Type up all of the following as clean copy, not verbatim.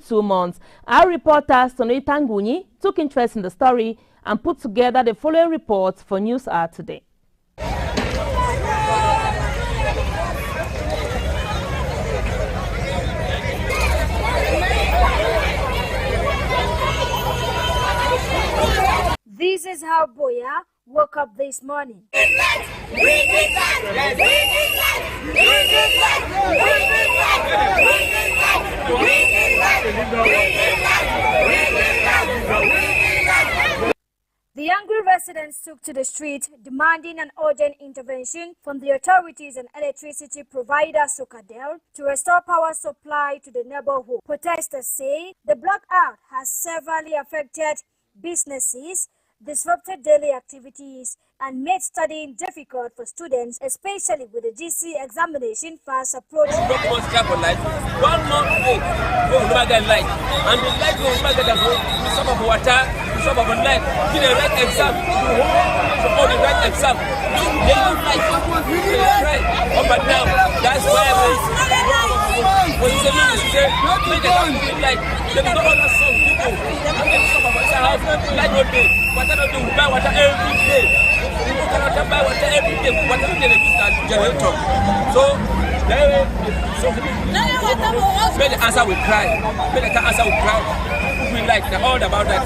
2 months. Our reporter Sonita Ngunyi took interest in the story and put together the following report for News Hour today. This is how Boya woke up this morning. The angry residents took to the street demanding an urgent intervention from the authorities and electricity provider Sokadel to restore power supply to the neighborhood. Protesters say the blackout has severely affected businesses, disrupted daily activities, and made studying difficult for students, especially with the GC examination fast approaching. 1 month late, go get light, and the light go get the some of water, some of light. Give the right exam, support the right exam. They don't like right up and down. That's why when you say make the light, they don't want some people. Some of us have light no day. Water no do, buy water every day. People cannot buy water every day. Water they use that generator. So make the answer will cry. Make the answer will cry. We like the all about that.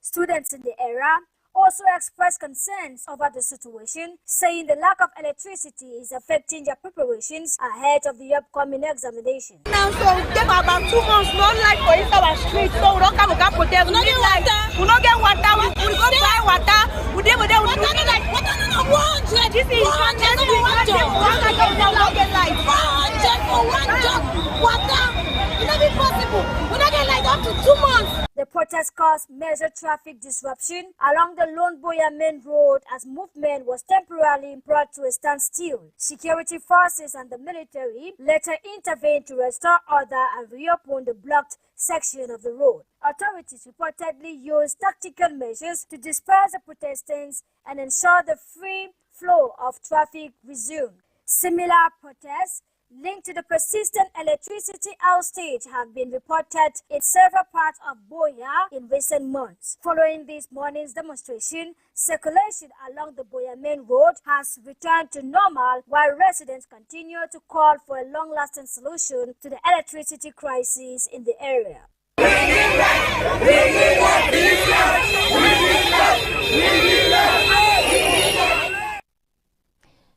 Students in the area also expressed concerns over the situation, saying the lack of electricity is affecting their preparations ahead of the upcoming examination. Now, so we get about 2 months, no light for inside our street, so we don't come and protest. We don't get water. We don't get water. We go buy water. We don't get like water. No, this is one light. Water. It not be possible. We don't get light up to 2 months. The protest caused major traffic disruption along the Lone Boya main road as movement was temporarily brought to a standstill. Security forces and the military later intervened to restore order and reopen the blocked section of the road. Authorities reportedly used tactical measures to disperse the protestants and ensure the free flow of traffic resumed. Similar protests linked to the persistent electricity outage have been reported in several parts of Boya in recent months. Following this morning's demonstration, circulation along the Boya main road has returned to normal, while residents continue to call for a long-lasting solution to the electricity crisis in the area.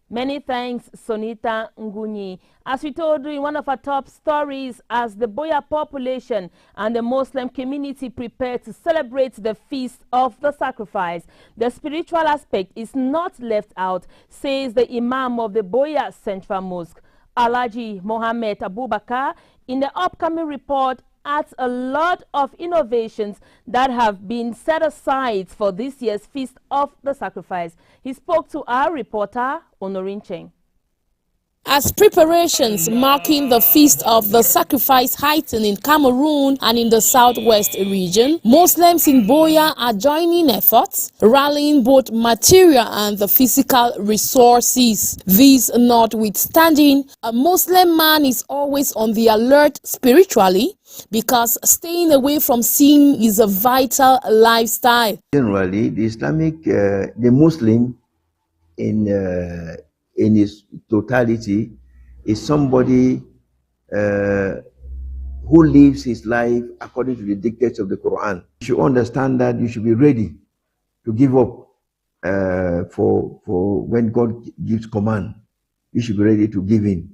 Many thanks, Sonita Ngunyi. As we told you in one of our top stories, as the Boya population and the Muslim community prepare to celebrate the Feast of the Sacrifice, the spiritual aspect is not left out, says the Imam of the Boya Central Mosque, Alhaji Mohammed Abubakar. In the upcoming report, adds a lot of innovations that have been set aside for this year's Feast of the Sacrifice. He spoke to our reporter, Honorin Cheng. As preparations marking the Feast of the Sacrifice heighten in Cameroon and in the southwest region, Muslims in Boya are joining efforts, rallying both material and the physical resources. This notwithstanding, a Muslim man is always on the alert spiritually because staying away from sin is a vital lifestyle. Generally, the Muslim in its totality is somebody who lives his life according to the dictates of the Quran. You should understand that you should be ready to give up for when God gives command. You should be ready to give in.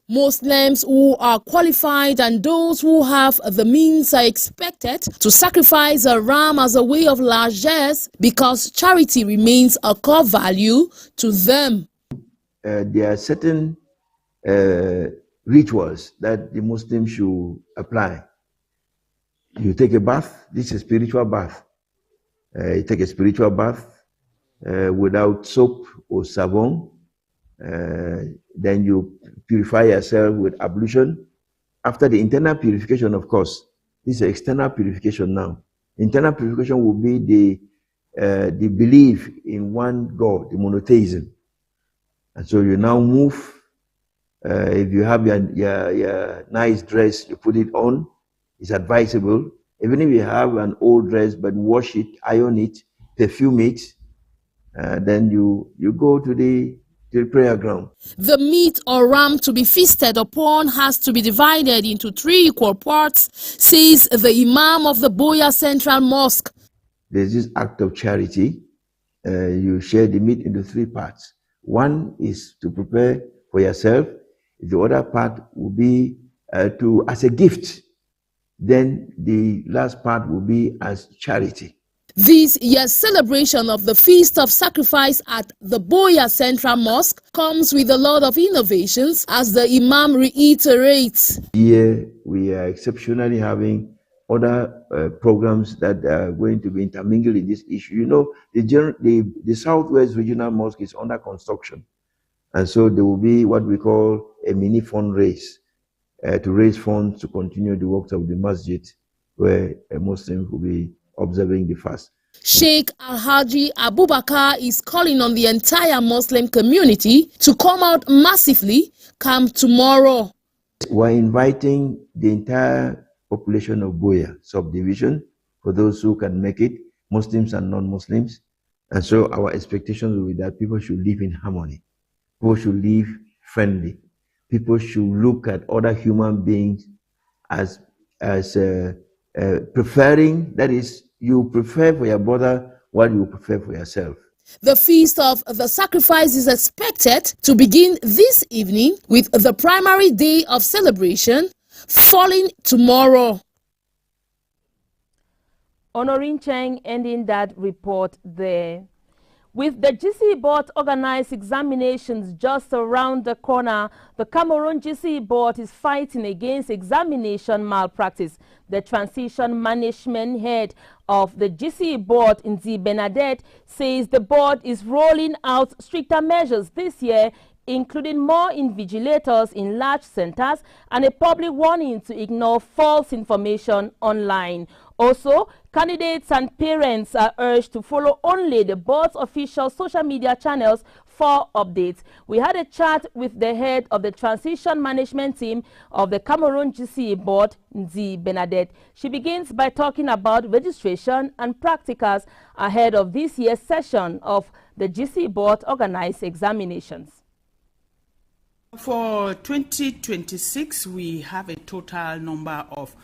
Muslims who are qualified and those who have the means are expected to sacrifice a ram as a way of largesse because charity remains a core value to them. There are certain rituals that the Muslims should apply. You take a bath, this is a spiritual bath. You take a spiritual bath without soap or savon. Then you purify yourself with ablution. After the internal purification, of course, this is external purification now. Internal purification will be the belief in one God, the monotheism. And so you now move If you have your nice dress, you put it on. It's advisable. Even if you have an old dress, but wash it, iron it, perfume it, then you go to the prayer ground. The meat or ram to be feasted upon has to be divided into 3 equal parts, says the Imam of the Boya Central Mosque. There's this act of charity. You share the meat into 3 parts. One is to prepare for yourself. The other part will be as a gift. Then the last part will be as charity. This year's celebration of the Feast of Sacrifice at the Boya Central Mosque comes with a lot of innovations, as the Imam reiterates. Here we are exceptionally having other programs that are going to be intermingled in this issue. You know, the Southwest Regional Mosque is under construction. And so there will be what we call a mini fundraise to raise funds to continue the works of the masjid, where Muslims will be observing the fast. Sheikh Alhaji Abubakar is calling on the entire Muslim community to come out massively come tomorrow. We're inviting the entire population of Boya subdivision, for those who can make it, Muslims and non-Muslims. And so our expectations will be that people should live in harmony. People should live friendly. People should look at other human beings as preferring, that is, you prefer for your brother what you prefer for yourself. The Feast of the Sacrifice is expected to begin this evening, with the primary day of celebration falling tomorrow. Honoring Cheng ending that report there. With the GC board organized examinations just around the corner, the Cameroon GC board is fighting against examination malpractice. The transition management head of the GC board, Nzi Bernadette, says the board is rolling out stricter measures this year, including more invigilators in large centers and a public warning to ignore false information online. Also, candidates and parents are urged to follow only the board's official social media channels for updates. We had a chat with the head of the transition management team of the Cameroon GCE board, Nzi Bernadette. She begins by talking about registration and practicals ahead of this year's session of the GCE board organized examinations. For 2026, we have a total number of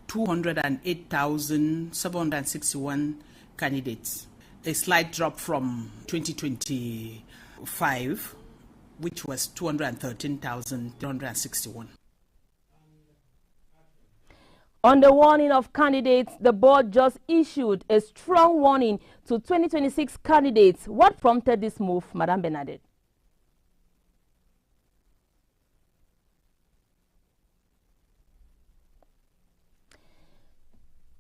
208,761 candidates, a slight drop from 2025, which was 213,361. On the warning of candidates, the board just issued a strong warning to 2026 candidates. What prompted this move, Madame Bernadette?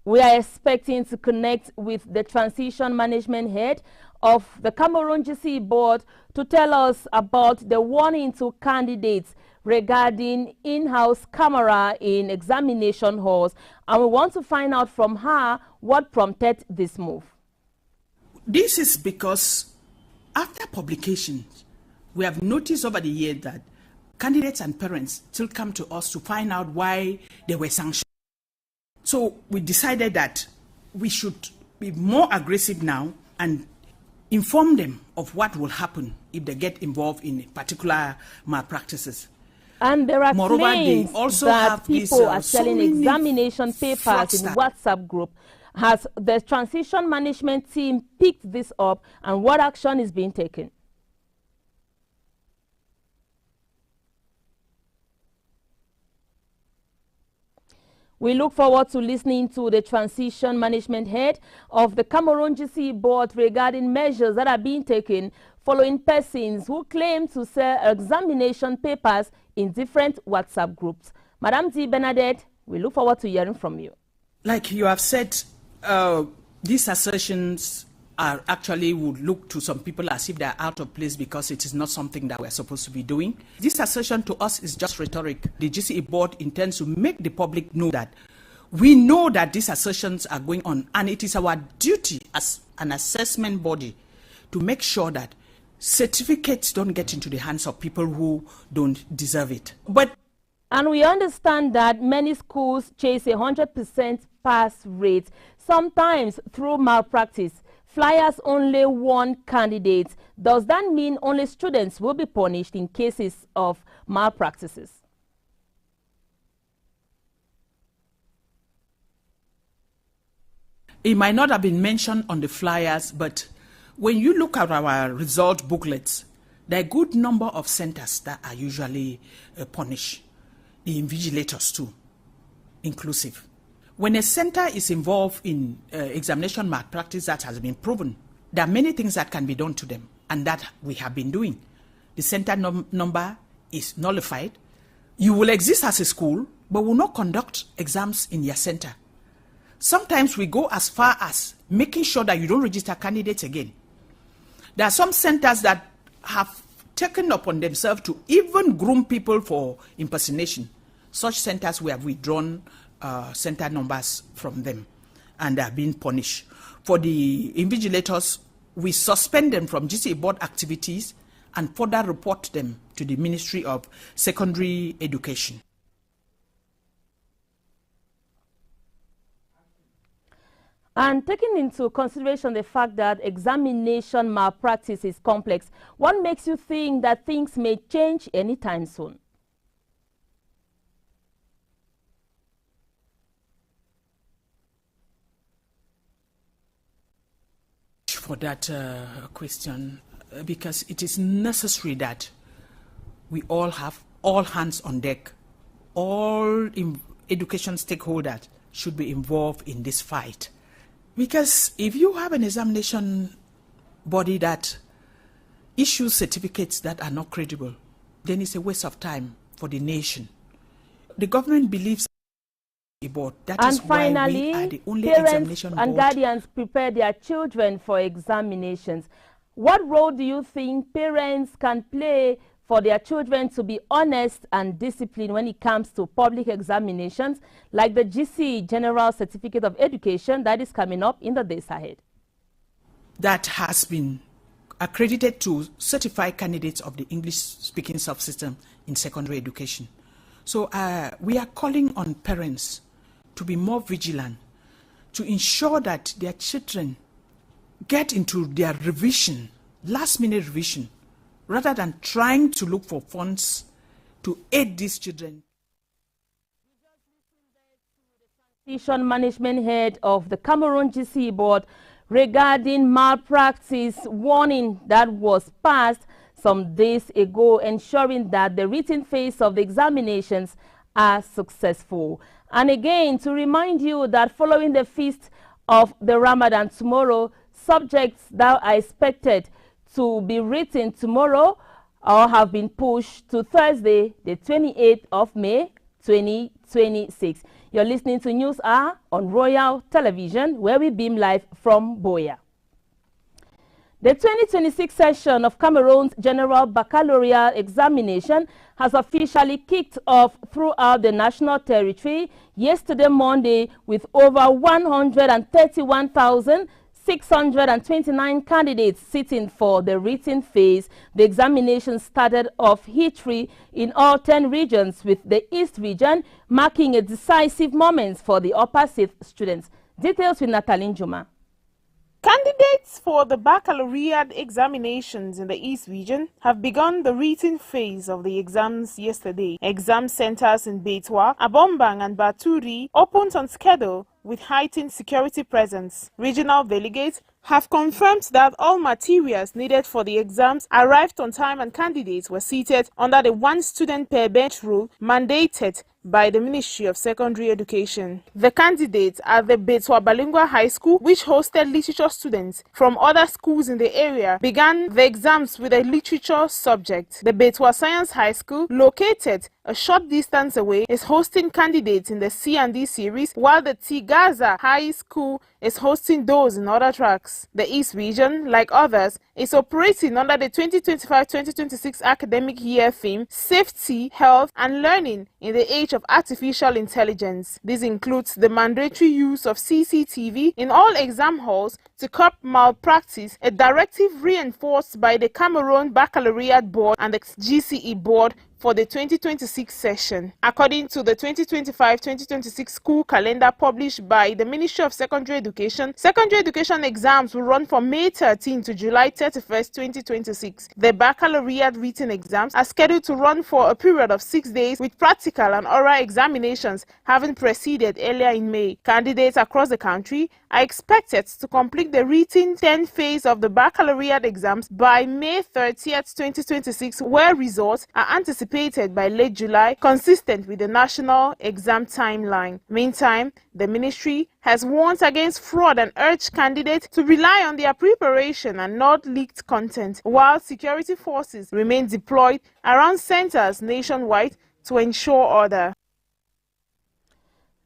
We are expecting to connect with the transition management head of the Cameroon GC board to tell us about the warning to candidates regarding in-house camera in examination halls, and we want to find out from her what prompted this move. This is because after publication, we have noticed over the year that candidates and parents still come to us to find out why they were sanctioned. So we decided that we should be more aggressive now and inform them of what will happen if they get involved in particular malpractices. And there are Moreover, claims they also that have people are selling so examination papers in WhatsApp group. Has the transition management team picked this up, and what action is being taken? We look forward to listening to the transition management head of the Cameroon GC board regarding measures that are being taken following persons who claim to sell examination papers in different WhatsApp groups. Madame Nzi Bernadette, we look forward to hearing from you. Like you have said, these assertions are actually would look to some people as if they are out of place because it is not something that we're supposed to be doing. This assertion to us is just rhetoric. The GCE board intends to make the public know that we know that these assertions are going on, and it is our duty as an assessment body to make sure that certificates don't get into the hands of people who don't deserve it. But and we understand that many schools chase 100% pass rate, sometimes through malpractice. Flyers only one candidate. Does that mean only students will be punished in cases of malpractices? It might not have been mentioned on the flyers, but when you look at our result booklets, there are a good number of centers that are usually punished. The invigilators too, inclusive. When a center is involved in examination malpractice that has been proven, there are many things that can be done to them, and that we have been doing. The center number is nullified. You will exist as a school, but will not conduct exams in your center. Sometimes we go as far as making sure that you don't register candidates again. There are some centers that have taken upon themselves to even groom people for impersonation. Such centers, we have withdrawn center numbers from them, and they are being punished. For the invigilators, we suspend them from GCE board activities and further report them to the Ministry of Secondary Education. And taking into consideration the fact that examination malpractice is complex, what makes you think that things may change anytime soon? For that question, because it is necessary that we all have all hands on deck. All education stakeholders should be involved in this fight. Because if you have an examination body that issues certificates that are not credible, then it's a waste of time for the nation. The government believes board. That and is finally, why we are the only parents examination and board. guardians prepare their children for examinations. What role do you think parents can play for their children to be honest and disciplined when it comes to public examinations, like the GC General Certificate of Education that is coming up in the days ahead? That has been accredited to certify candidates of the English-speaking subsystem in secondary education. So we are calling on parents to be more vigilant, to ensure that their children get into their revision, last-minute revision, rather than trying to look for funds to aid these children. Transition Management Head of the Cameroon GC Board regarding malpractice warning that was passed some days ago, ensuring that the written phase of the examinations are successful. And again, to remind you that following the feast of the Ramadan tomorrow, subjects that are expected to be written tomorrow or have been pushed to Thursday, the 28th of May, 2026. You're listening to News Hour on Royal Television, where we beam live from Boya. The 2026 session of Cameroon's General Baccalaureate examination has officially kicked off throughout the national territory yesterday Monday with over 131,629 candidates sitting for the written phase. The examination started off heat-free in all 10 regions, with the East region marking a decisive moment for the Upper Sixth students. Details with Natalie Juma. Candidates for the baccalaureate examinations in the East region have begun the written phase of the exams yesterday. Exam centers in Beitwa, Abombang and Baturi opened on schedule with heightened security presence. Regional delegates have confirmed that all materials needed for the exams arrived on time and candidates were seated under the one student per bench rule mandated by the Ministry of Secondary Education. The candidates at the Beitwa Bilingual High School, which hosted literature students from other schools in the area, began the exams with a literature subject. The Beitwa Science High School, located a short distance away, is hosting candidates in the C&D series, while the Tigaza High School is hosting those in other tracks. The East Region, like others, is operating under the 2025-2026 academic year theme, Safety, Health and Learning in the Age of Artificial Intelligence. This includes the mandatory use of CCTV in all exam halls to curb malpractice, a directive reinforced by the Cameroon Baccalaureate Board and the GCE Board for the 2026 session. According to the 2025-2026 school calendar published by the Ministry of Secondary Education exams will run from May 13 to July 31st, 2026. The baccalaureate written exams are scheduled to run for a period of 6 days, with practical and oral examinations having preceded earlier in May. Candidates across the country are expected to complete the written 10th phase of the baccalaureate exams by May 30th, 2026, where results are anticipated by late July, consistent with the national exam timeline. Meantime, the ministry has warned against fraud and urged candidates to rely on their preparation and not leaked content, while security forces remain deployed around centers nationwide to ensure order.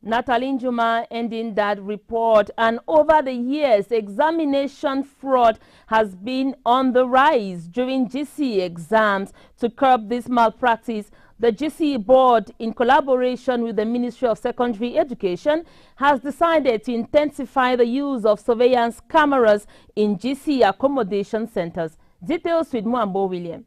Natalie Njuma ending that report. And over the years, examination fraud has been on the rise during GCE exams. To curb this malpractice, the GCE board, in collaboration with the Ministry of Secondary Education, has decided to intensify the use of surveillance cameras in GCE accommodation centers. Details with Mwambo William.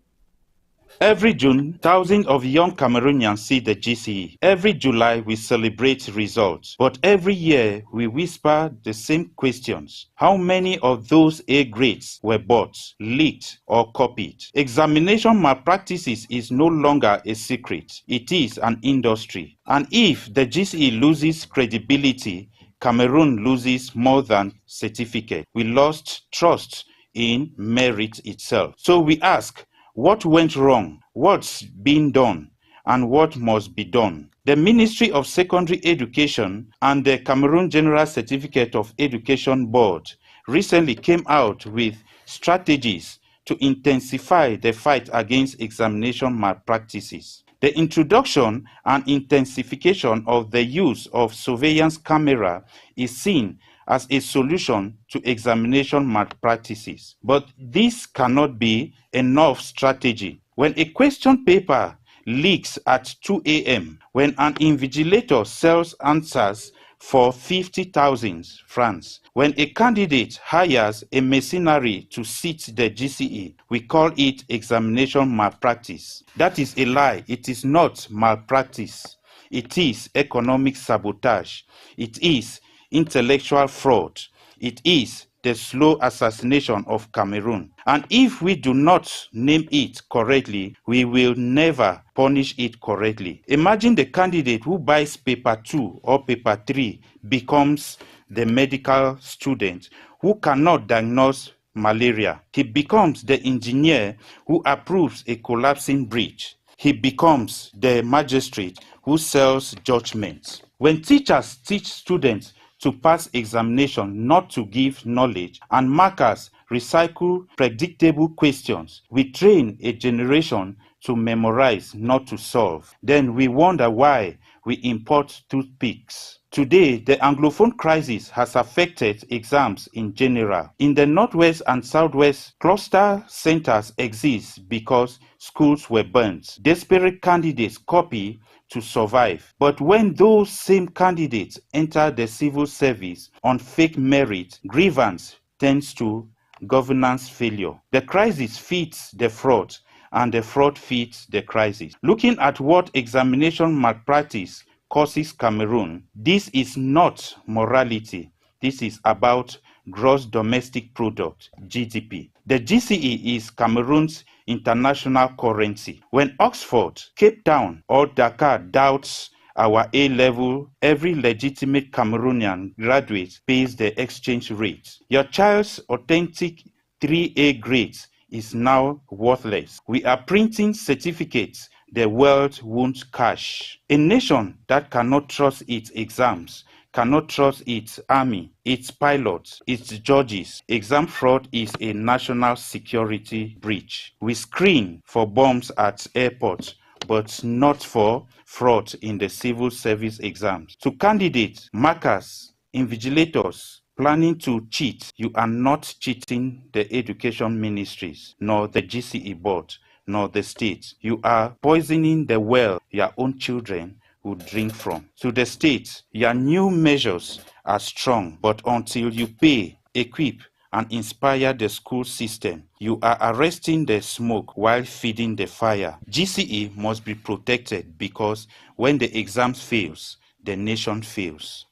Every June, thousands of young Cameroonians see the GCE. Every July, we celebrate results. But every year, we whisper the same questions. How many of those A grades were bought, leaked, or copied? Examination malpractices is no longer a secret. It is an industry. And if the GCE loses credibility, Cameroon loses more than certificate. We lost trust in merit itself. So we ask, what went wrong? What's been done? And what must be done? The Ministry of Secondary Education and the Cameroon General Certificate of Education Board recently came out with strategies to intensify the fight against examination malpractices. The introduction and intensification of the use of surveillance camera is seen as a solution to examination malpractices. But this cannot be enough strategy. When a question paper leaks at 2 a.m., when an invigilator sells answers for 50,000 francs, when a candidate hires a mercenary to sit the GCE, we call it examination malpractice. That is a lie. It is not malpractice. It is economic sabotage. It is intellectual fraud. It is the slow assassination of Cameroon. And if we do not name it correctly, we will never punish it correctly. Imagine the candidate who buys paper 2 or paper 3 becomes the medical student who cannot diagnose malaria. He becomes the engineer who approves a collapsing bridge. He becomes the magistrate who sells judgments. When teachers teach students to pass examination, not to give knowledge, and markers recycle predictable questions, we train a generation to memorize, not to solve. Then we wonder why we import toothpicks. Today, the Anglophone crisis has affected exams in general. In the Northwest and Southwest, cluster centers exist because schools were burnt. Desperate candidates copy to survive. But when those same candidates enter the civil service on fake merit, grievance tends to governance failure. The crisis feeds the fraud, and the fraud feeds the crisis. Looking at what examination malpractice causes Cameroon, this is not morality. This is about gross domestic product, GDP. The GCE is Cameroon's international currency. When Oxford, Cape Town, or Dakar doubts our A-level, every legitimate Cameroonian graduate pays the exchange rate. Your child's authentic 3A grades is now worthless. We are printing certificates the world won't cash. A nation that cannot trust its exams, cannot trust its army, its pilots, its judges. Exam fraud is a national security breach. We screen for bombs at airports, but not for fraud in the civil service exams. To candidates, markers, invigilators planning to cheat, you are not cheating the education ministries, nor the GCE board, nor the state. You are poisoning the well your own children will drink from. To the state, your new measures are strong, but until you pay, equip, and inspire the school system, you are arresting the smoke while feeding the fire. GCE must be protected because when the exam fails, the nation fails.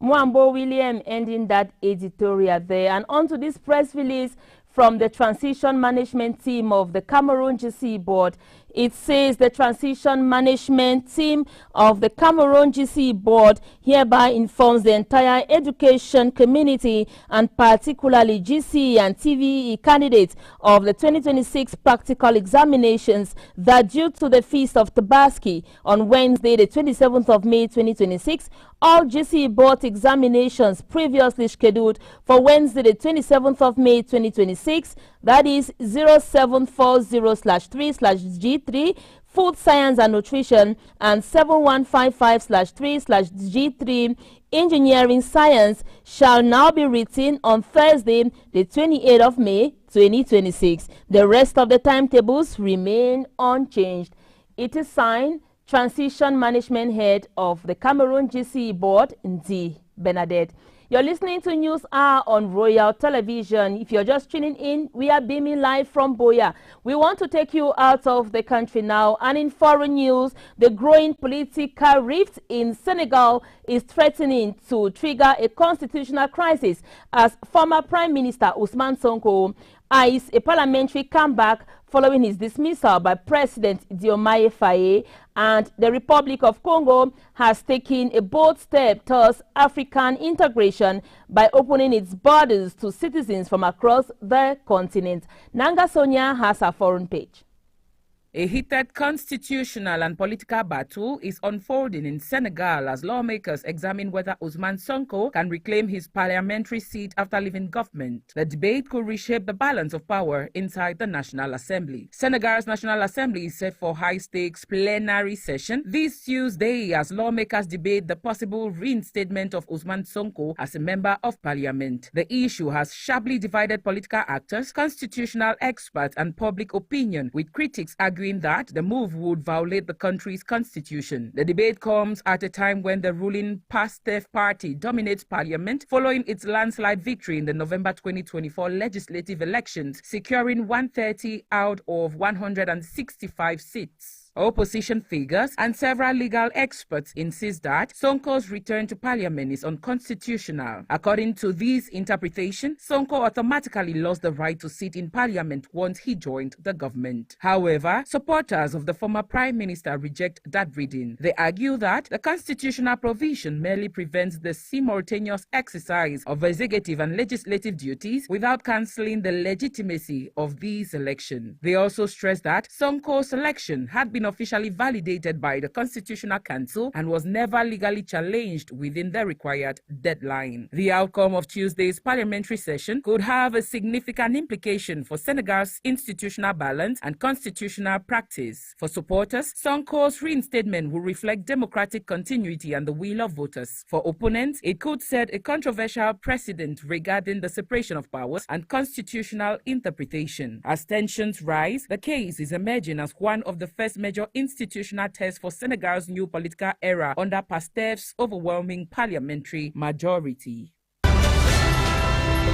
Mwambo William ending that editorial there. And on to this press release from the transition management team of the Cameroon GCE board. It says the transition management team of the Cameroon GCE board hereby informs the entire education community and particularly GCE and TVE candidates of the 2026 practical examinations that due to the Feast of Tabaski on Wednesday the 27th of May 2026, all GCE board examinations previously scheduled for Wednesday the 27th of May 2026, that is 0740/3/G3 Food Science and Nutrition and 7155/3/G3 Engineering Science shall now be written on Thursday the 28th of May 2026. The rest of the timetables remain unchanged. It is signed Transition Management Head of the Cameroon GCE Board, Ndi Bernadette. You're listening to News Hour on Royal Television. If you're just tuning in, we are beaming live from Boya. We want to take you out of the country now. And in foreign news, the growing political rift in Senegal is threatening to trigger a constitutional crisis as former Prime Minister Ousmane Sonko eyes a parliamentary comeback following his dismissal by President Diomaye Faye, and the Republic of Congo has taken a bold step towards African integration by opening its borders to citizens from across the continent. Nanga Sonia has a foreign page. A heated constitutional and political battle is unfolding in Senegal as lawmakers examine whether Ousmane Sonko can reclaim his parliamentary seat after leaving government. The debate could reshape the balance of power inside the National Assembly. Senegal's National Assembly is set for high-stakes plenary session this Tuesday as lawmakers debate the possible reinstatement of Ousmane Sonko as a member of parliament. The issue has sharply divided political actors, constitutional experts, and public opinion, with critics arguing that the move would violate the country's constitution. The debate comes at a time when the ruling PASTEF party dominates parliament following its landslide victory in the November 2024 legislative elections, securing 130 out of 165 seats. Opposition figures and several legal experts insist that Sonko's return to parliament is unconstitutional. According to this interpretation, Sonko automatically lost the right to sit in parliament once he joined the government. However, supporters of the former prime minister reject that reading. They argue that the constitutional provision merely prevents the simultaneous exercise of executive and legislative duties without cancelling the legitimacy of these elections. They also stress that Sonko's election had been officially validated by the Constitutional Council and was never legally challenged within the required deadline. The outcome of Tuesday's parliamentary session could have a significant implication for Senegal's institutional balance and constitutional practice. For supporters, Sonko's reinstatement will reflect democratic continuity and the will of voters. For opponents, it could set a controversial precedent regarding the separation of powers and constitutional interpretation. As tensions rise, the case is emerging as one of the first major institutional tests for Senegal's new political era under PASTEF's overwhelming parliamentary majority.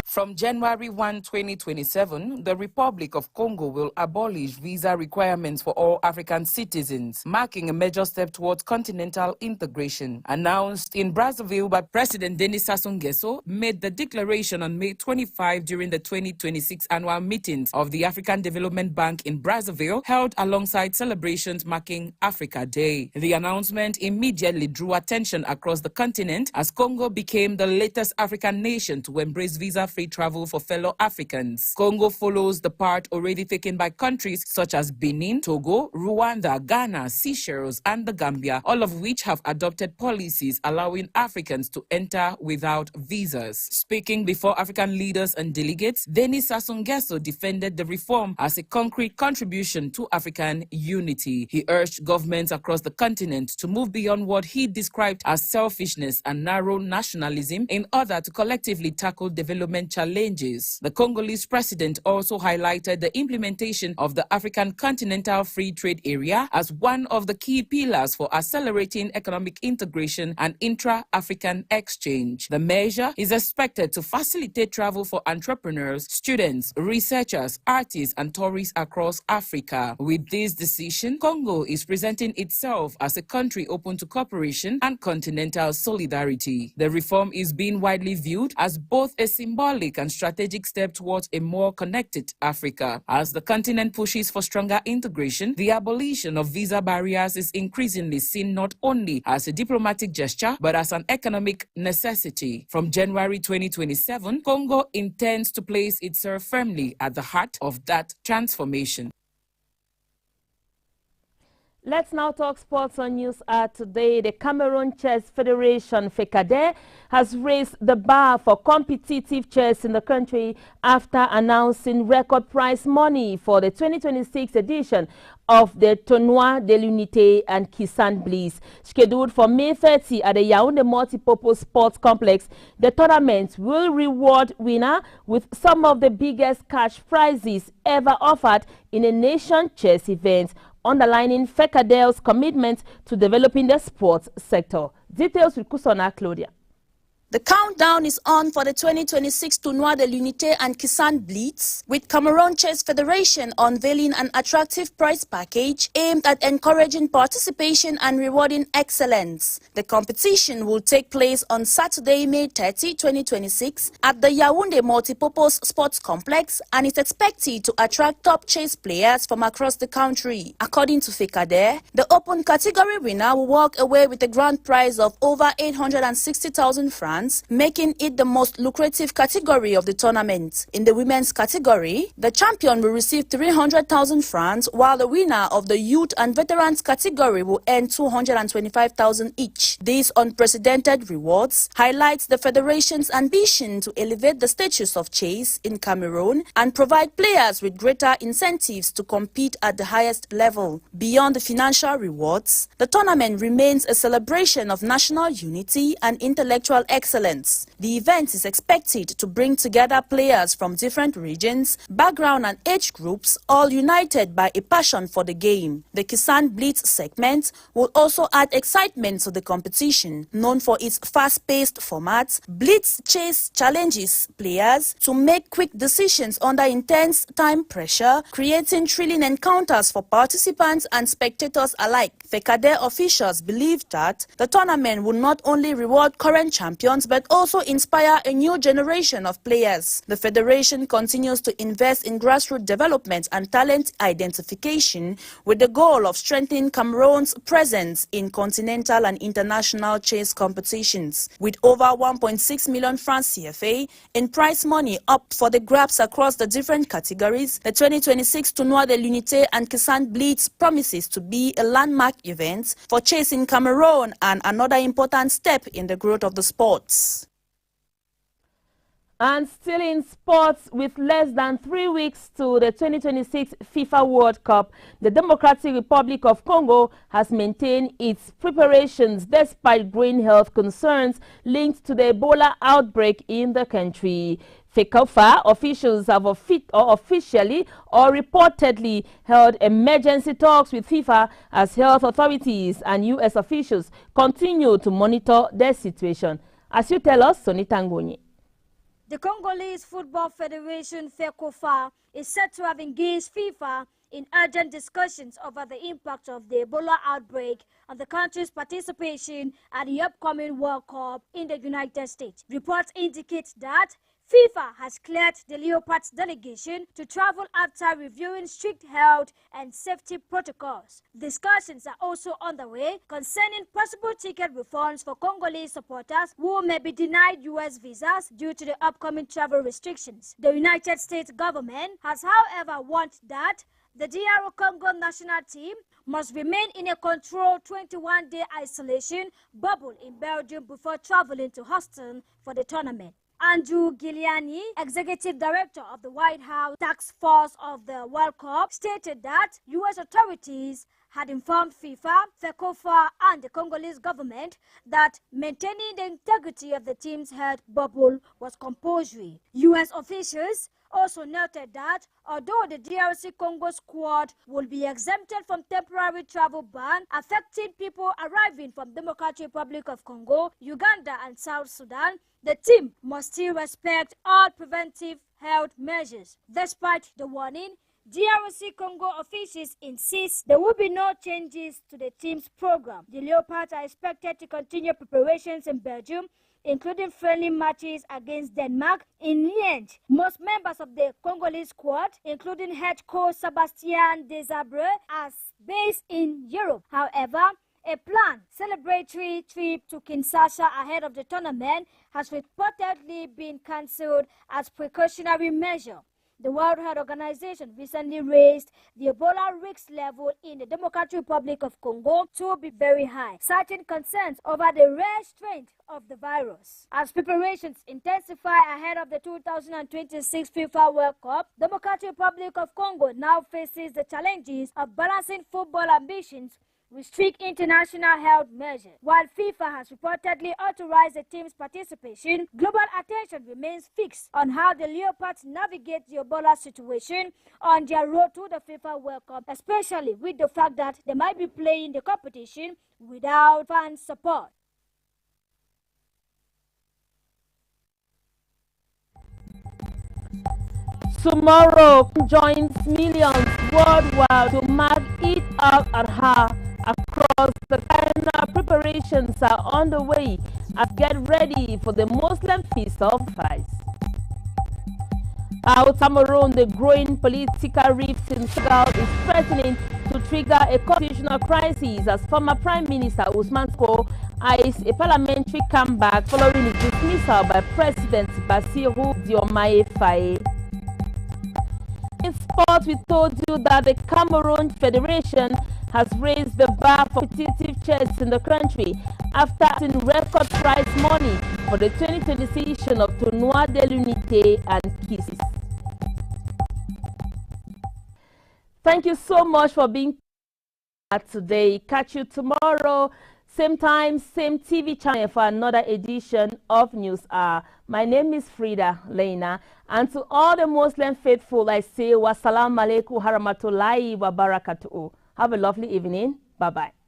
From January 1, 2027, the Republic of Congo will abolish visa requirements for all African citizens, marking a major step towards continental integration. Announced in Brazzaville by President Denis Sassou Nguesso, made the declaration on May 25 during the 2026 annual meetings of the African Development Bank in Brazzaville, held alongside celebrations marking Africa Day. The announcement immediately drew attention across the continent as Congo became the latest African nation to embrace visa free travel for fellow Africans. Congo follows the part already taken by countries such as Benin, Togo, Rwanda, Ghana, Seychelles, and the Gambia, all of which have adopted policies allowing Africans to enter without visas. Speaking before African leaders and delegates, Denis Sassou Nguesso defended the reform as a concrete contribution to African unity. He urged governments across the continent to move beyond what he described as selfishness and narrow nationalism in order to collectively tackle development challenges. The Congolese president also highlighted the implementation of the African Continental Free Trade Area as one of the key pillars for accelerating economic integration and intra-African exchange. The measure is expected to facilitate travel for entrepreneurs, students, researchers, artists, and tourists across Africa. With this decision, Congo is presenting itself as a country open to cooperation and continental solidarity. The reform is being widely viewed as both a symbolic and strategic step towards a more connected Africa. As the continent pushes for stronger integration, the abolition of visa barriers is increasingly seen not only as a diplomatic gesture, but as an economic necessity. From January 2027, Congo intends to place itself firmly at the heart of that transformation. Let's now talk sports on News today. The Cameroon Chess Federation, FECADE, has raised the bar for competitive chess in the country after announcing record prize money for the 2026 edition of the Tournoi de l'Unité and Kisan Bliss. Scheduled for May 30 at the Yaoundé Multipurpose Sports Complex, the tournament will reward winner with some of the biggest cash prizes ever offered in a nation chess event, underlining FECADE's commitment to developing the sports sector. Details with Kusona Claudia. The countdown is on for the 2026 Tournoi de l'Unité and Kisan Blitz, with Cameroon Chess Federation unveiling an attractive prize package aimed at encouraging participation and rewarding excellence. The competition will take place on Saturday, May 30, 2026 at the Yaoundé Multipurpose Sports Complex and is expected to attract top chess players from across the country. According to FECADE, the open category winner will walk away with a grand prize of over 860,000 francs, making it the most lucrative category of the tournament. In the women's category, the champion will receive 300,000 francs, while the winner of the youth and veterans category will earn 225,000 each. These unprecedented rewards highlights the federation's ambition to elevate the status of chess in Cameroon and provide players with greater incentives to compete at the highest level. Beyond the financial rewards, the tournament remains a celebration of national unity and intellectual excellence. The event is expected to bring together players from different regions, background and age groups, all united by a passion for the game. The Kisan Blitz segment will also add excitement to the competition. Known for its fast-paced format, Blitz chess challenges players to make quick decisions under intense time pressure, creating thrilling encounters for participants and spectators alike. FECADE officials believe that the tournament will not only reward current champions but also inspire a new generation of players. The federation continues to invest in grassroots development and talent identification with the goal of strengthening Cameroon's presence in continental and international chess competitions. With over 1.6 million francs CFA in prize money up for the grabs across the different categories, the 2026 Tournoi de l'Unité and Kisan Blitz promises to be a landmark event for chess in Cameroon and another important step in the growth of the sport. And still in sports, with less than 3 weeks to the 2026 FIFA World Cup, the Democratic Republic of Congo has maintained its preparations despite growing health concerns linked to the Ebola outbreak in the country. FECOFA officials have officially or reportedly held emergency talks with FIFA as health authorities and U.S. officials continue to monitor their situation. As you tell us, Sonita Ngonye. The Congolese Football Federation, FECOFA, is said to have engaged FIFA in urgent discussions over the impact of the Ebola outbreak on the country's participation at the upcoming World Cup in the United States. Reports indicate that FIFA has cleared the Leopards delegation to travel after reviewing strict health and safety protocols. Discussions are also underway concerning possible ticket refunds for Congolese supporters who may be denied U.S. visas due to the upcoming travel restrictions. The United States government has, however, warned that the DR Congo national team must remain in a controlled 21-day isolation bubble in Belgium before traveling to Houston for the tournament. Andrew Giuliani, executive director of the White House Task Force of the World Cup, stated that U.S. authorities had informed FIFA, FECOFA, and the Congolese government that maintaining the integrity of the team's health bubble was compulsory. U.S. officials also noted that although the DRC Congo squad will be exempted from temporary travel ban affecting people arriving from Democratic Republic of Congo, Uganda, and South Sudan, the team must still respect all preventive health measures. Despite the warning, DRC Congo officials insist there will be no changes to the team's program. The Leopards are expected to continue preparations in Belgium, including friendly matches against Denmark. In Liège, most members of the Congolese squad, including head coach Sébastien Desabre, are based in Europe. However, a planned celebratory trip to Kinshasa ahead of the tournament has reportedly been cancelled as precautionary measure. The World Health Organization recently raised the Ebola risk level in the Democratic Republic of Congo to be very high, citing concerns over the rare strength of the virus. As preparations intensify ahead of the 2026 FIFA World Cup, Democratic Republic of Congo now faces the challenges of balancing football ambitions with strict international health measures. While FIFA has reportedly authorized the team's participation, global attention remains fixed on how the Leopards navigate the Ebola situation on their road to the FIFA World Cup, especially with the fact that they might be playing the competition without fan support. Tomorrow joins millions worldwide to mark Eid al-Adha. Across the China, preparations are underway as get ready for the Muslim feast of Christ. Out Cameroon, the growing political rift in Senegal is threatening to trigger a constitutional crisis as former Prime Minister Ousmane Sonko eyes a parliamentary comeback following his dismissal by President Bassirou Diomaye Faye. In sports, we told you that the Cameroon Federation has raised the bar for competitive chess in the country after seeing record prize money for the 2026 edition of Tournoi de l'Unité and Kisses. Thank you so much for being here today. Catch you tomorrow, same time, same TV channel for another edition of News Hour. My name is Frida Leina, and to all the Muslim faithful, I say wassalamu alaikum warahmatullahi wabarakatuh. Have a lovely evening. Bye-bye.